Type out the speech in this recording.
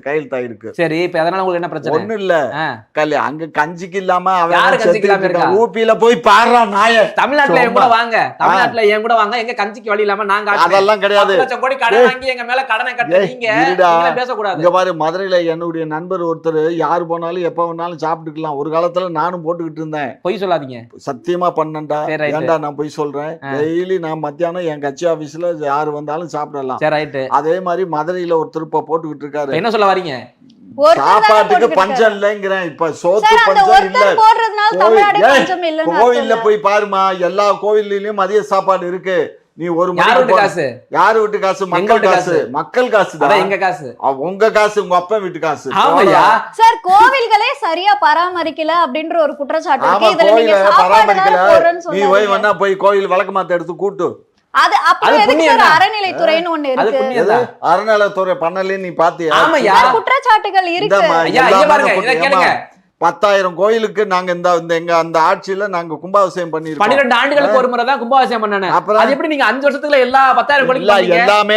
கையெழுத்தாயிருக்கு. சரி, இப்ப அதனால உங்களுக்கு என்ன பிரச்சனை? ஒண்ணும் இல்ல, அங்க கஞ்சிக்கு இல்லாம யாரு கஞ்சிக்கு இல்லாம இருக்கா? ஊபியில போய் பாடுறா நாய. தமிழ்நாட்டுல என் கூட வாங்க, தமிழ்நாட்டுல என் கூட வாங்க, எங்க கஞ்சிக்கு வழி இல்லாம நாங்க அதெல்லாம் கிடையாது. 10 லட்சம் கோடி கடன் வாங்கி எங்க மேல கடனை கட்ட நீங்க பேசக்கூடாது. இங்க பாரு, மதுரையில என்னுடைய நண்பர் ஒருத்தர் யாரு போனாலும் எப்ப வேணாலும் சாப்பிட்டுக்கலாம். ஒரு காலத்துல நானும் போட்டுக்கிட்டு இருந்தேன். பொய் சொல்லாதீங்க. சத்தியமா பண்ணேன்டா. ஏன்டா நான் பொய் சொல்றேன்? டெய்லி நான் மத்தியானம் என் கட்சி ஆபீஸ்ல யாரு வந்தாலும் சாப்பிடலாம். அதே மாதிரி மதுரையில ஒருத்தர் இப்ப போட்டுக்கிட்டு இருக்காரு. என்ன சொல்ல வரீங்க? சாப்பாட்டுக்கு பஞ்சம் இல்லைங்கிறேன். இப்ப சோத்து பஞ்சம் இல்ல. கோவில்ல போய் பாருமா, எல்லா கோவில்லையும் மதிய சாப்பாடு இருக்கு. நீ ஒரு காசு யாரு வீட்டு காசு? மக்கள் காசு. மக்கள் காசு தான். எங்க காசு, உங்க காசு, உங்க அப்பா வீட்டு காசு. சார், கோவில்களே சரியா பராமரிக்கல அப்படின்ற ஒரு குற்றச்சாட்டு இருக்கு. இதுல நீங்க பராமரிக்கல. நீ போய் வேணா போய் கோவில் வழக்கமாத்த எடுத்து கூட்டு. அது அப்புறம் எதுக்கு சார் அறநிலைத்துறைன்னு ஒண்ணு இருக்கு? அறநிலைத்துறை பண்ணல நீ பாத்தியா? குற்றச்சாட்டுகள் இருக்கு. 10,000 கோயிலுக்கு நாங்க எங்க அந்த ஆட்சியில நாங்க கும்பாபிஷேகம் பண்ணிருக்கோம். 12 ஆண்டுகளுக்கு ஒரு முறை தான் கும்பாபிஷேகம் பண்ணணும். அப்புறம் எப்படி நீங்க 5 வருஷத்துக்குள்ள எல்லா 10,000 கோயிலுக்கு எல்லாமே